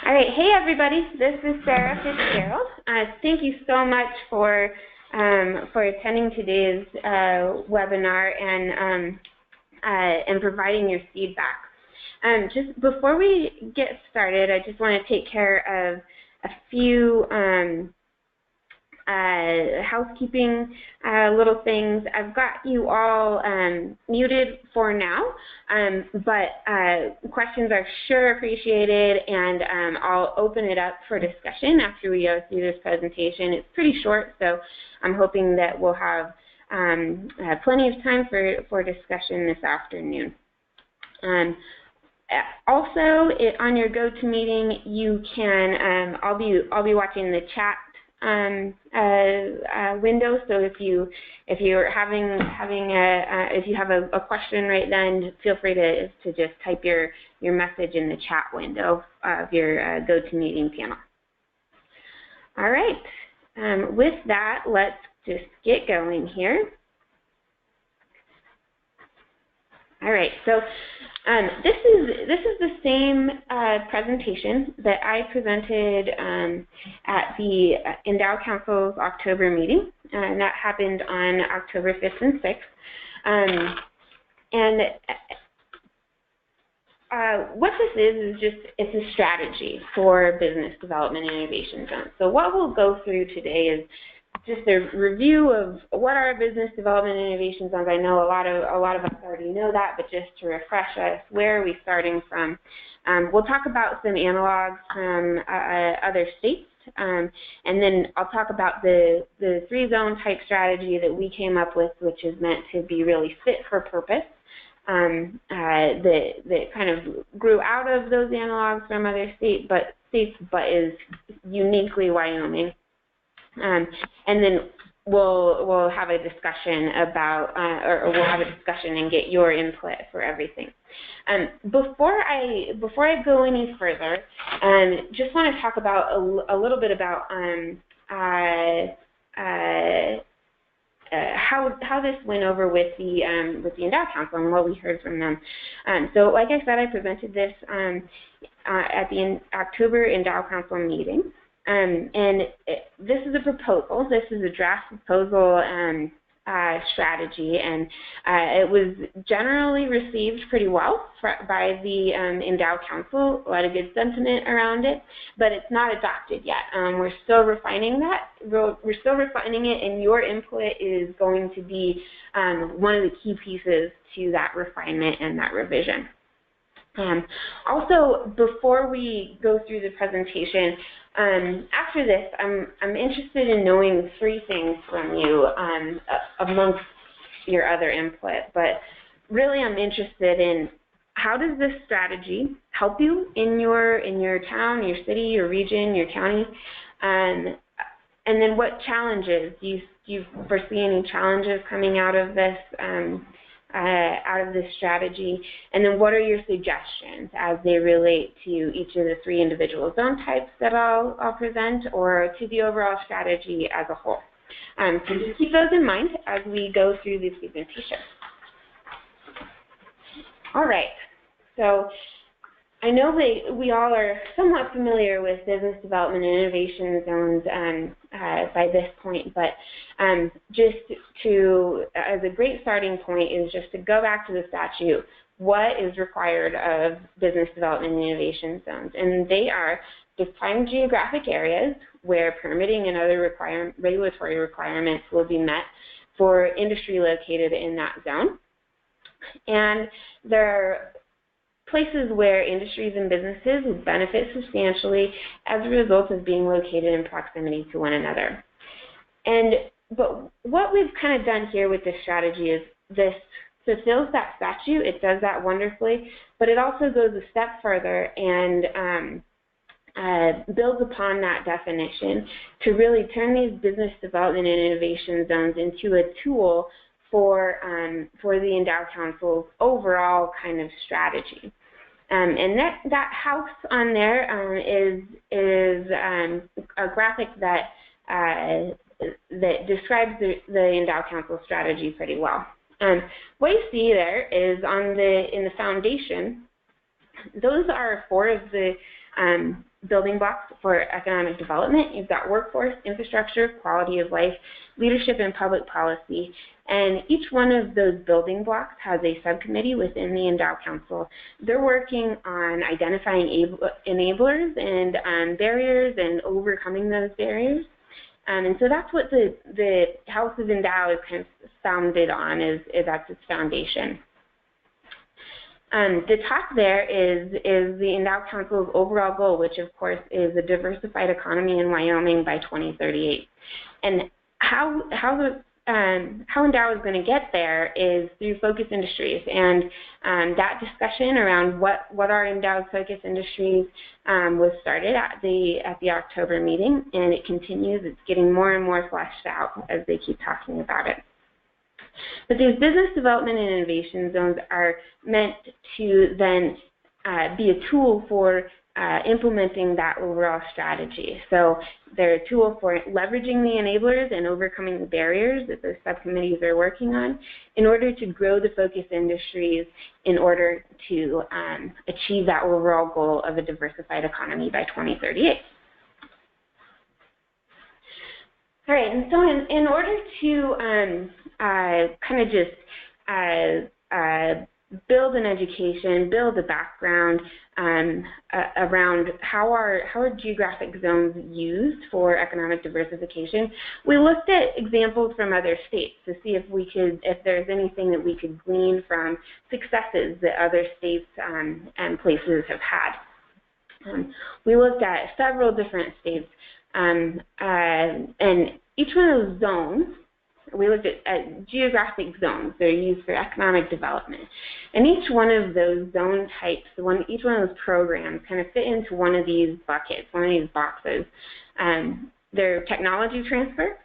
All right, hey everybody, this is Sarah Fitzgerald. Thank you so much for attending today's webinar and providing your feedback. Just before we get started, I just want to take care of a few housekeeping little things. I've got you all muted for now, but questions are sure appreciated, and I'll open it up for discussion after we go through this presentation. It's pretty short, so I'm hoping that we'll have plenty of time for discussion this afternoon. Also, on your GoToMeeting, you can I'll be watching the chat window. So if you have a question right then, feel free to just type your message in the chat window of your GoToMeeting panel. All right. With that, let's just get going here. All right. So this is the same presentation that I presented at the Endow Council's October meeting, and that happened on October 5th and 6th. What this is just, it's a strategy for business development and innovation zones. So what we'll go through today is just a review of what are business development and innovation zones. I know a lot of us already know that, but just to refresh us, where are we starting from? We'll talk about some analogs from other states, and then I'll talk about the 3-zone type strategy that we came up with, which is meant to be really fit for purpose. That kind of grew out of those analogs from other states, but is uniquely Wyoming. And then we'll have a discussion about, or we'll have a discussion and get your input for everything. Before I go any further, just want to talk about a little bit about how this went over with the Endow Council and what we heard from them. So, like I said, I presented this at the October Endow Council meeting. This is a proposal. This is a draft proposal strategy, and it was generally received pretty well by the Endow Council. A lot of good sentiment around it, but it's not adopted yet. We're still refining that. We're still refining it, and your input is going to be one of the key pieces to that refinement and that revision. Also, before we go through the presentation, after this, I'm interested in knowing 3 things from you amongst your other input. But really, I'm interested in how does this strategy help you in your town, your city, your region, your county, and then what challenges do you foresee any challenges coming out of this? Out of this strategy, and then what are your suggestions as they relate to each of the 3 individual zone types that I'll present, or to the overall strategy as a whole. So just keep those in mind as we go through this presentation. All right, so I know that we all are somewhat familiar with business development and innovation zones by this point, but just as a great starting point is just to go back to the statute. What is required of business development and innovation zones? And they are defined geographic areas where permitting and other regulatory requirements will be met for industry located in that zone. And there are places where industries and businesses would benefit substantially as a result of being located in proximity to one another. But what we've kind of done here with this strategy is this fulfills that statute. It does that wonderfully, but it also goes a step further and builds upon that definition to really turn these business development and innovation zones into a tool for the Endow Council's overall kind of strategy. And that house on there is a graphic that describes the Endow Council strategy pretty well. What you see there is in the foundation, those are 4 of the building blocks for economic development. You've got workforce, infrastructure, quality of life, leadership, and public policy. And each one of those building blocks has a subcommittee within the Endow Council. They're working on identifying enablers and barriers and overcoming those barriers. And so that's what the House of Endow is kind of founded on, is that's its foundation. The top there is the Endow Council's overall goal, which of course is a diversified economy in Wyoming by 2038. And how Endow is going to get there is through focus industries, and that discussion around what are Endow's focus industries was started at the October meeting, and it continues. It's getting more and more fleshed out as they keep talking about it. But these business development and innovation zones are meant to then be a tool for implementing that overall strategy. So they're a tool for leveraging the enablers and overcoming the barriers that those subcommittees are working on in order to grow the focus industries in order to achieve that overall goal of a diversified economy by 2038. All right, and so in order to kind of just build an education, build a background around how are geographic zones used for economic diversification, we looked at examples from other states to see if there's anything that we could glean from successes that other states and places have had. We looked at several different states, and each one of those zones, we looked at geographic zones that are used for economic development. And each one of those zone types, each one of those programs kind of fit into one of these buckets, one of these boxes. They're technology transfer,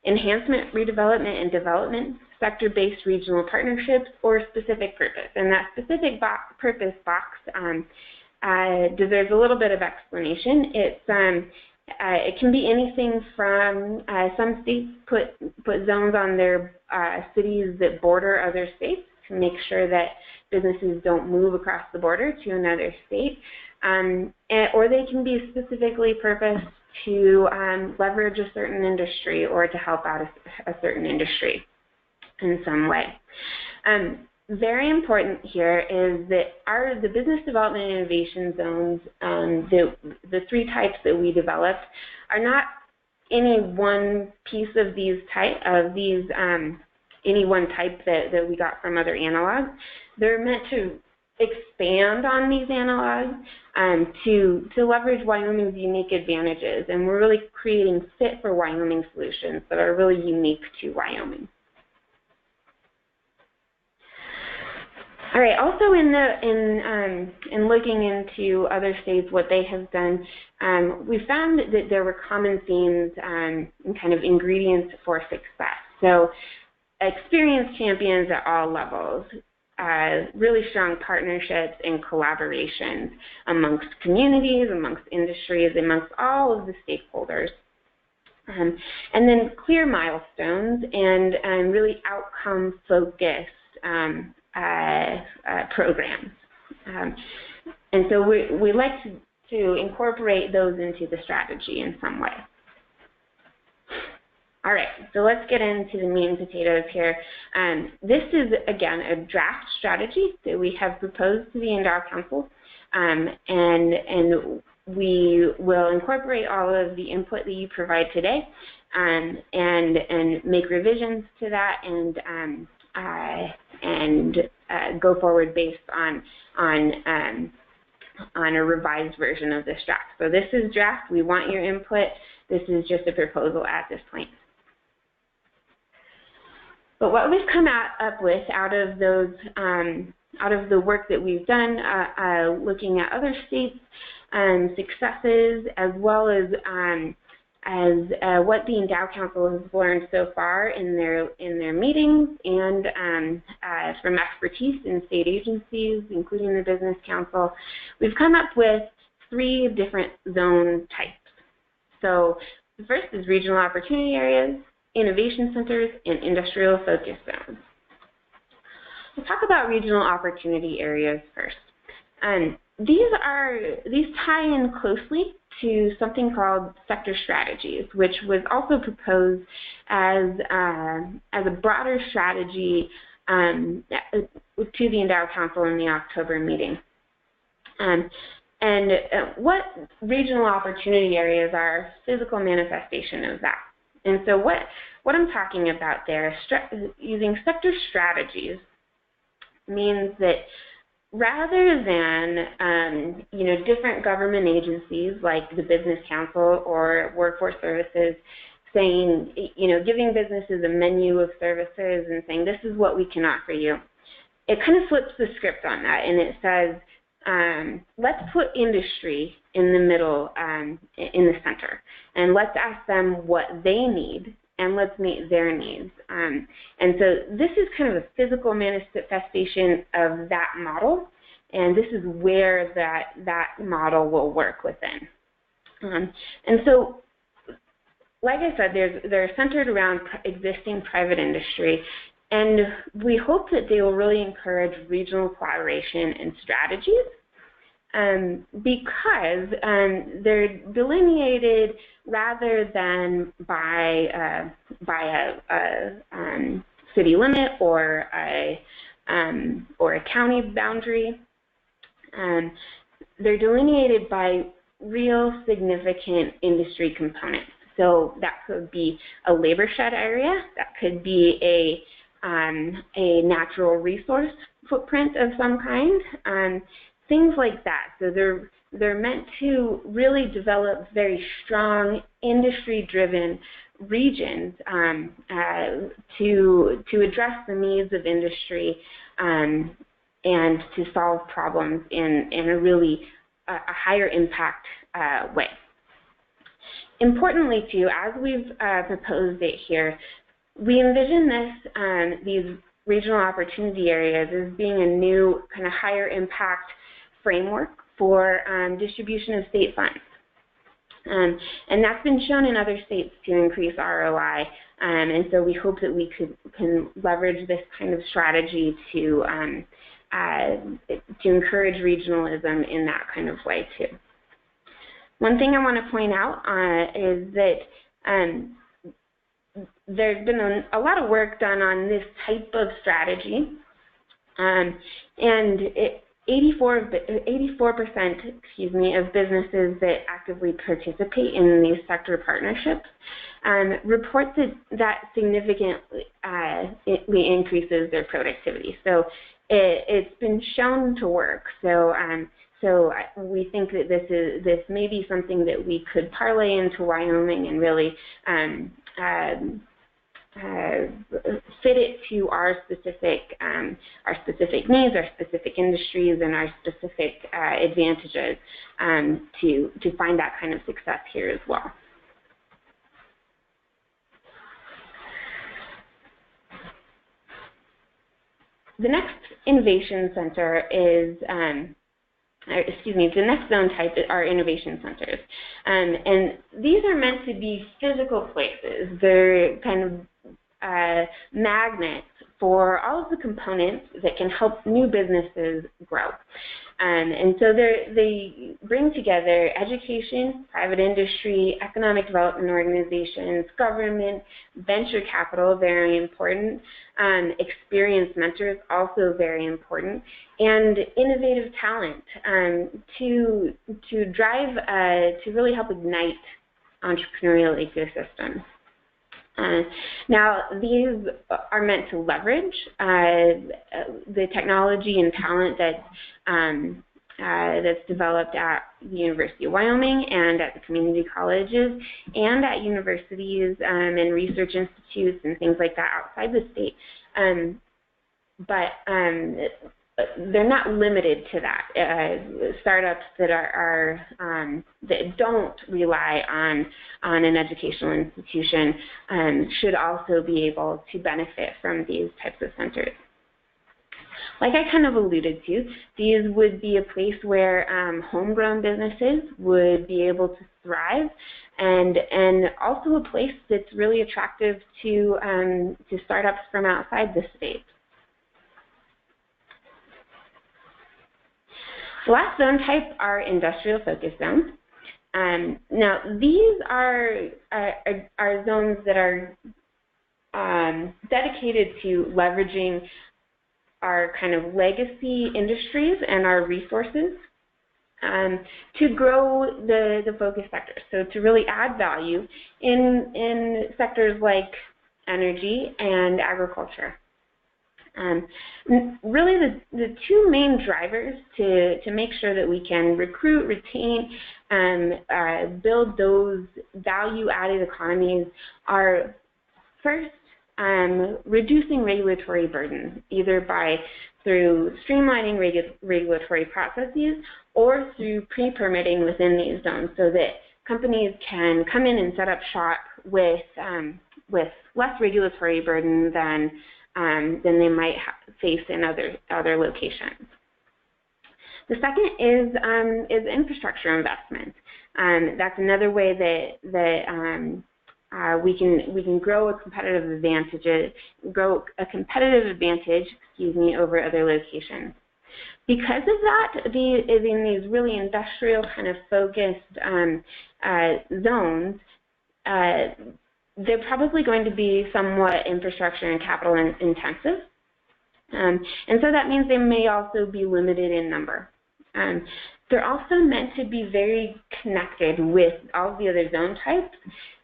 enhancement, redevelopment, and development, sector-based regional partnerships, or specific purpose. And that specific purpose box deserves a little bit of explanation. It can be anything from some states put zones on their cities that border other states to make sure that businesses don't move across the border to another state, or they can be specifically purposed to leverage a certain industry or to help out a certain industry in some way. Very important here is that the business development and innovation zones, the three types that we developed, are not any one piece of any one type that we got from other analogs. They're meant to expand on these analogs to leverage Wyoming's unique advantages, and we're really creating fit for Wyoming solutions that are really unique to Wyoming. All right. Also, in looking into other states, what they have done, we found that there were common themes and kind of ingredients for success. So, experienced champions at all levels, really strong partnerships and collaborations amongst communities, amongst industries, amongst all of the stakeholders. And then clear milestones and really outcome-focused programs. And so we like to incorporate those into the strategy in some way. All right, so let's get into the meat and potatoes here. This is, again, a draft strategy that we have proposed to the Endow Council, and we will incorporate all of the input that you provide today and make revisions to that and go forward based on a revised version of this draft. So this is draft. We want your input. This is just a proposal at this point. But what we've come up with out of the work that we've done, looking at other states' successes, as well as what the Endow Council has learned so far in their meetings and from expertise in state agencies, including the Business Council, we've come up with 3 different zone types. So the first is regional opportunity areas, innovation centers, and industrial focus zones. We'll talk about regional opportunity areas first. these tie in closely to something called sector strategies, which was also proposed as a broader strategy to the Endowed Council in the October meeting. What regional opportunity areas are physical manifestation of that. And so what I'm talking about there, using sector strategies, means that rather than different government agencies like the Business Council or Workforce Services saying, giving businesses a menu of services and saying this is what we can offer you, it kind of flips the script on that, and it says let's put industry in the middle, in the center, and let's ask them what they need, and let's meet their needs. And so this is kind of a physical manifestation of that model, and this is where that model will work within. And so, like I said, they're centered around existing private industry, and we hope that they will really encourage regional collaboration and strategies. Because they're delineated rather than by a city limit or a county boundary. They're delineated by real significant industry components. So that could be a labor shed area, that could be a natural resource footprint of some kind. Things like that. So they're meant to really develop very strong industry-driven regions to address the needs of industry and to solve problems in a really a higher impact way. Importantly, too, as we've proposed it here, we envision these regional opportunity areas as being a new kind of higher impact framework for distribution of state funds. And that's been shown in other states to increase ROI, and so we hope that we can leverage this kind of strategy to encourage regionalism in that kind of way too. One thing I want to point out is that there's been a lot of work done on this type of strategy, and 84% of businesses that actively participate in these sector partnerships report that significantly increases their productivity. So it's been shown to work. So we think that this may be something that we could parlay into Wyoming and really fit it to our specific needs, our specific industries, and our specific advantages to find that kind of success here as well. The next innovation center is, the next zone type are innovation centers. And these are meant to be physical places. They're kind of magnets for all of the components that can help new businesses grow. And so they bring together education, private industry, economic development organizations, government, venture capital, very important, experienced mentors, also very important, and innovative talent to drive, to really help ignite entrepreneurial ecosystems. Now, these are meant to leverage the technology and talent that's developed at the University of Wyoming and at the community colleges and at universities and research institutes and things like that outside the state. But they're not limited to that. Startups that that don't rely on an educational institution should also be able to benefit from these types of centers. Like I kind of alluded to, these would be a place where homegrown businesses would be able to thrive, and also a place that's really attractive to startups from outside the state. The last zone type are industrial focus zones. Now, these are zones that are dedicated to leveraging our kind of legacy industries and our resources to grow the focus sectors. So to really add value in sectors like energy and agriculture. Really the two main drivers to make sure that we can recruit, retain, and build those value-added economies are first, reducing regulatory burden, either through streamlining regulatory processes or through pre-permitting within these zones, so that companies can come in and set up shop with less regulatory burden than they might face in other locations. The second is infrastructure investment. That's another way that we can grow a competitive advantage, over other locations. Because of that, in these really industrial kind of focused zones, they're probably going to be somewhat infrastructure and capital intensive. And so that means they may also be limited in number. They're also meant to be very connected with all the other zone types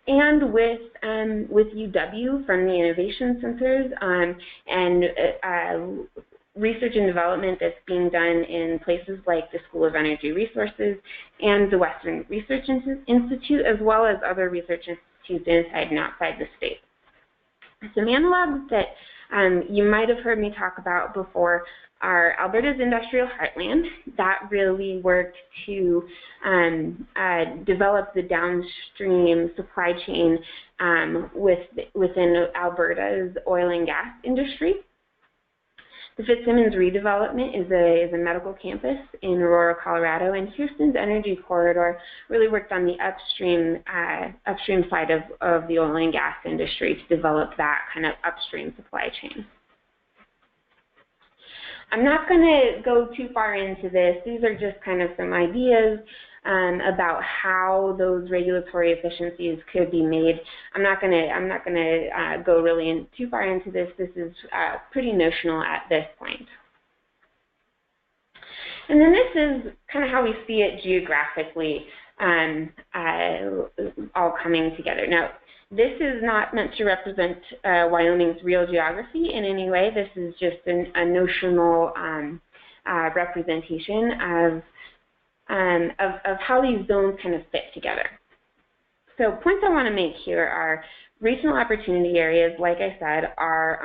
and with UW from the innovation centers and research and development that's being done in places like the School of Energy Resources and the Western Research Institute, as well as other research institutes inside and outside the state. Some analogs that you might have heard me talk about before are Alberta's industrial heartland. That really worked to develop the downstream supply chain within Alberta's oil and gas industry. The Fitzsimmons redevelopment is a medical campus in Aurora, Colorado, and Houston's energy corridor really worked on the upstream side of the oil and gas industry to develop that kind of upstream supply chain. I'm not going to go too far into this. These are just kind of some ideas about how those regulatory efficiencies could be made. I'm not going to go really too far into this. This is pretty notional at this point. And then this is kind of how we see it geographically all coming together. Now, this is not meant to represent Wyoming's real geography in any way. This is just a notional representation of how these zones kind of fit together. So points I want to make here are regional opportunity areas, like I said, are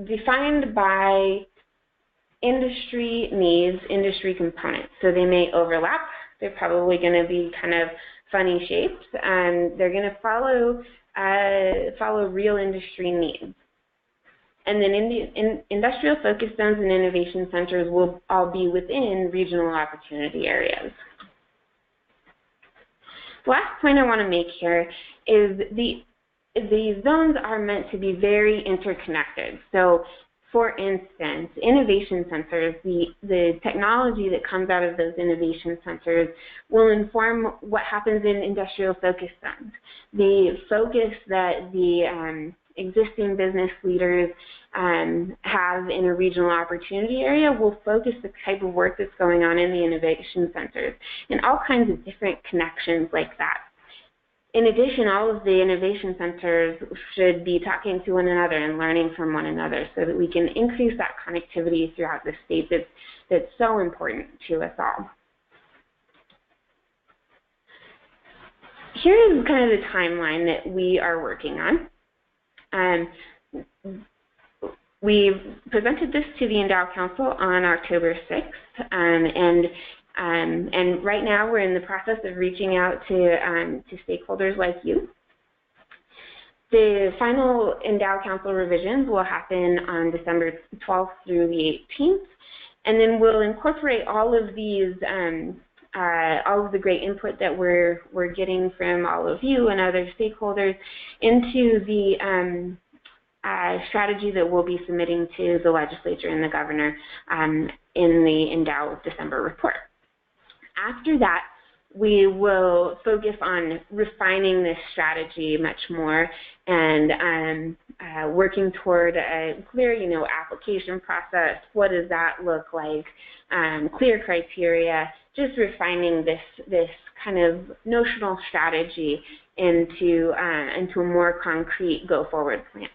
defined by industry needs, industry components. So they may overlap. They're probably going to be kind of funny shapes, and they're going to follow real industry needs. And then industrial focus zones and innovation centers will all be within regional opportunity areas. The last point I want to make here is the zones are meant to be very interconnected. So, for instance, innovation centers, the technology that comes out of those innovation centers will inform what happens in industrial focus zones. The focus that the existing business leaders have in a regional opportunity area will focus the type of work that's going on in the innovation centers and all kinds of different connections like that. In addition, all of the innovation centers should be talking to one another and learning from one another so that we can increase that connectivity throughout the state that's so important to us all. Here is kind of the timeline that we are working on. We presented this to the Endow Council on October 6th, and right now we're in the process of reaching out to stakeholders like you. The final Endow Council revisions will happen on December 12th through the 18th, and then we'll incorporate all of these, all of the great input that we're getting from all of you and other stakeholders into the strategy that we'll be submitting to the legislature and the governor in the Endow December report. After that, we will focus on refining this strategy much more and working toward a clear, application process. What does that look like? Clear criteria. Just refining this kind of notional strategy into a more concrete go-forward plan.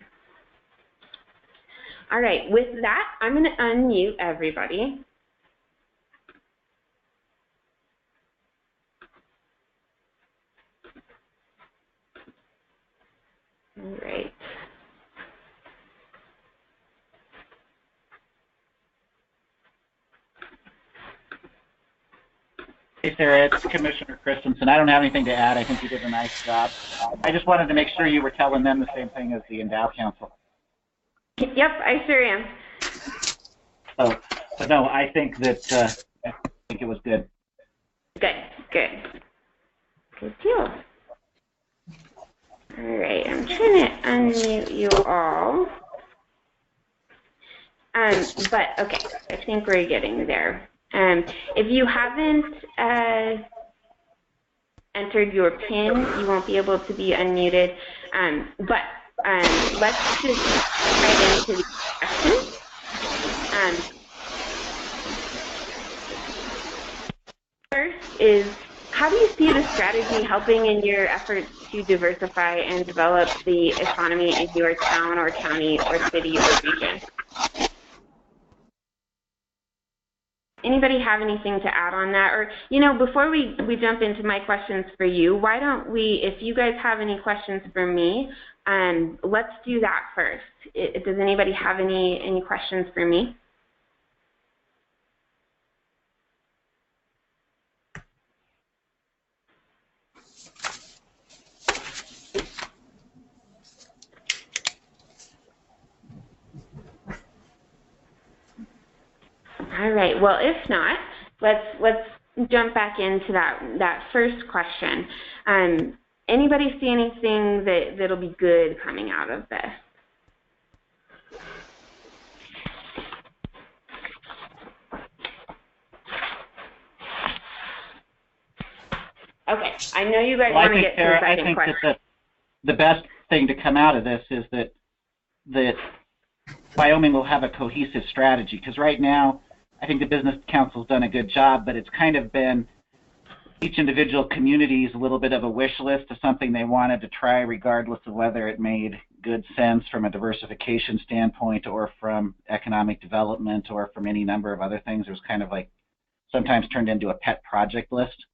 All right. With that, I'm going to unmute everybody. All right. Hey, Sarah, it's Commissioner Christensen. I don't have anything to add. I think you did a nice job. I just wanted to make sure you were telling them the same thing as the Endow Council. Yep, I sure am. So no, I think that I think it was good. Good deal. All right, I'm trying to unmute you all. But okay, I think we're getting there. If you haven't entered your PIN, you won't be able to be unmuted. But let's just right into the questions. First is, how do you see the strategy helping in your efforts to diversify and develop the economy in your town or county or city or region? Anybody have anything to add on that? Or, before we jump into my questions for you, why don't we, if you guys have any questions for me, let's do that first. Does anybody have any questions for me? All right. Well, if not, let's jump back into that first question. Anybody see anything that'll be good coming out of this? Okay. I know you guys want to get to the second question. I think that the best thing to come out of this is that Wyoming will have a cohesive strategy, because right now, I think the Business Council's done a good job, but it's kind of been each individual community's a little bit of a wish list of something they wanted to try, regardless of whether it made good sense from a diversification standpoint or from economic development or from any number of other things. It was kind of like sometimes turned into a pet project list.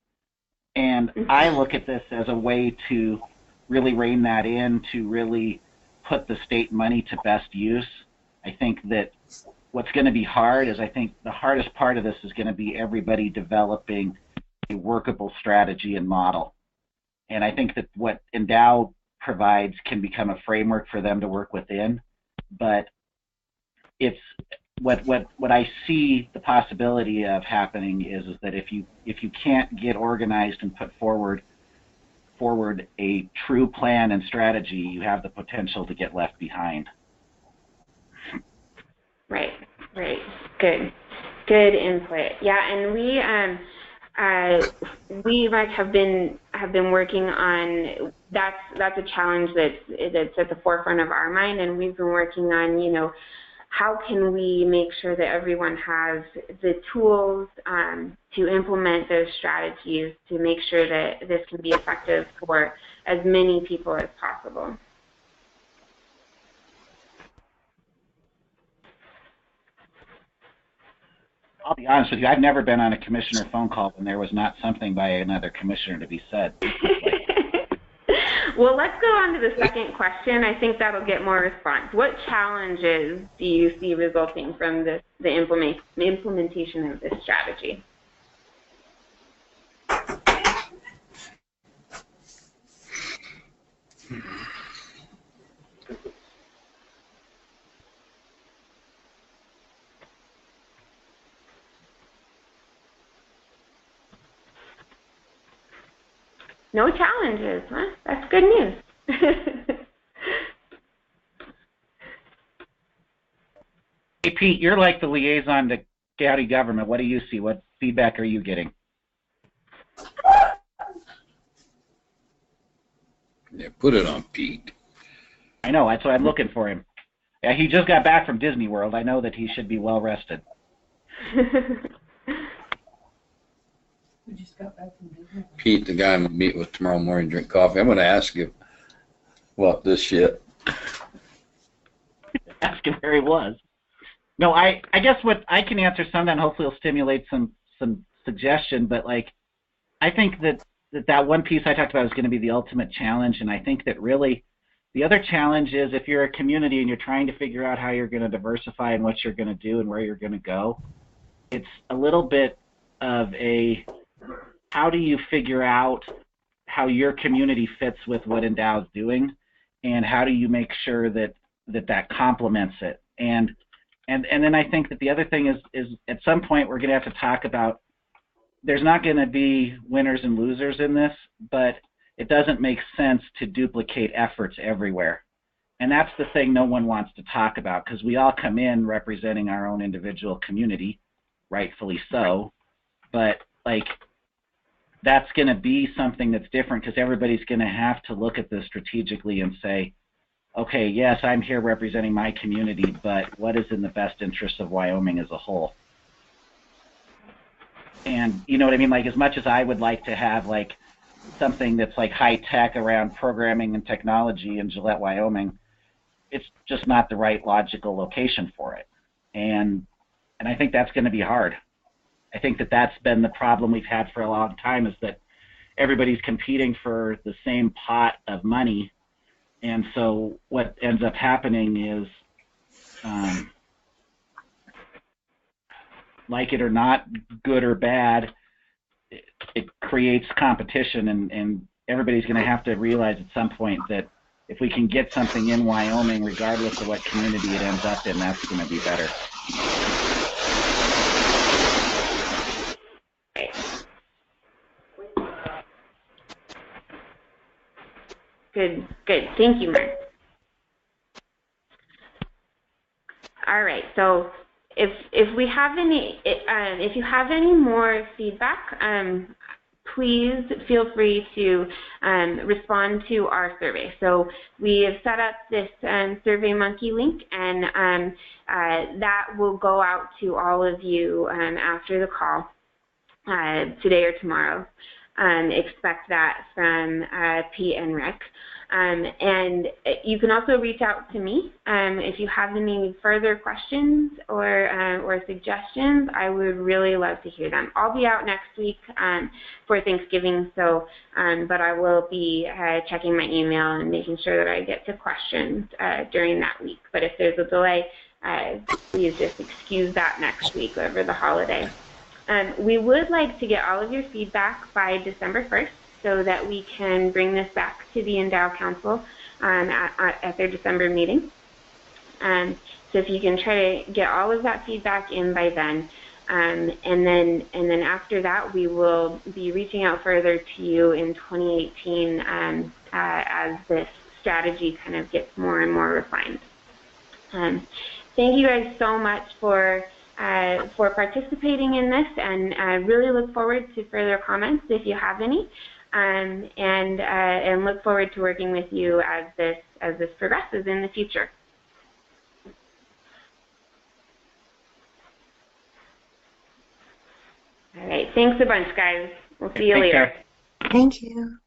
And I look at this as a way to really rein that in, to really put the state money to best use. I think that what's going to be hard is, I think the hardest part of this is going to be everybody developing a workable strategy and model. And I think that what Endow provides can become a framework for them to work within. But it's what I see the possibility of happening is that if you can't get organized and put forward a true plan and strategy, you have the potential to get left behind. Right. Good input. Yeah, and we like have been working on that's a challenge that's at the forefront of our mind, and we've been working on how can we make sure that everyone has the tools to implement those strategies to make sure that this can be effective for as many people as possible. I'll be honest with you, I've never been on a commissioner phone call when there was not something by another commissioner to be said. Well, let's go on to the second question. I think that'll get more response. What challenges do you see resulting from the implementation of this strategy? No challenges, huh? That's good news. Hey, Pete, you're like the liaison to county government. What do you see? What feedback are you getting? Yeah, put it on Pete. I know, that's why I'm looking for him. Yeah, he just got back from Disney World. I know that he should be well rested. We just got back from Disney. Pete, the guy I'm gonna meet with tomorrow morning, drink coffee. I'm gonna ask him about this shit. Ask him where he was. No, I guess what I can answer some of that, and hopefully it'll stimulate some suggestion, but like I think that one piece I talked about is going to be the ultimate challenge, and I think that really the other challenge is if you're a community and you're trying to figure out how you're going to diversify and what you're going to do and where you're going to go, it's a little bit of a how do you figure out how your community fits with what Endow's doing, and how do you make sure that complements it. And then I think that the other thing is at some point we're going to have to talk about there's not going to be winners and losers in this, but it doesn't make sense to duplicate efforts everywhere. And that's the thing no one wants to talk about, because we all come in representing our own individual community, rightfully so, but like that's going to be something that's different because everybody's going to have to look at this strategically and say, okay, yes, I'm here representing my community, but what is in the best interest of Wyoming as a whole? And you know what I mean? Like, as much as I would like to have like something that's like high tech around programming and technology in Gillette, Wyoming, it's just not the right logical location for it. And I think that's going to be hard. I think that that's been the problem we've had for a long time, is that everybody's competing for the same pot of money. And so what ends up happening is, like it or not, good or bad, it creates competition, and everybody's going to have to realize at some point that if we can get something in Wyoming, regardless of what community it ends up in, that's going to be better. Good. Thank you, Mark. All right. So if we have any, if you have any more feedback, please feel free to respond to our survey. So we have set up this SurveyMonkey link, and that will go out to all of you after the call today or tomorrow. Expect that from Pete and Rick. And you can also reach out to me if you have any further questions or suggestions. I would really love to hear them. I'll be out next week for Thanksgiving, so but I will be checking my email and making sure that I get to questions during that week. But if there's a delay, please just excuse that next week over the holiday. We would like to get all of your feedback by December 1st so that we can bring this back to the Endow Council at their December meeting. So if you can try to get all of that feedback in by then, and then after that, we will be reaching out further to you in 2018 as this strategy kind of gets more and more refined. Thank you guys so much for participating in this, and I really look forward to further comments if you have any, and look forward to working with you as this progresses in the future. All right, thanks a bunch, guys. We'll see you later. Take care. Thank you.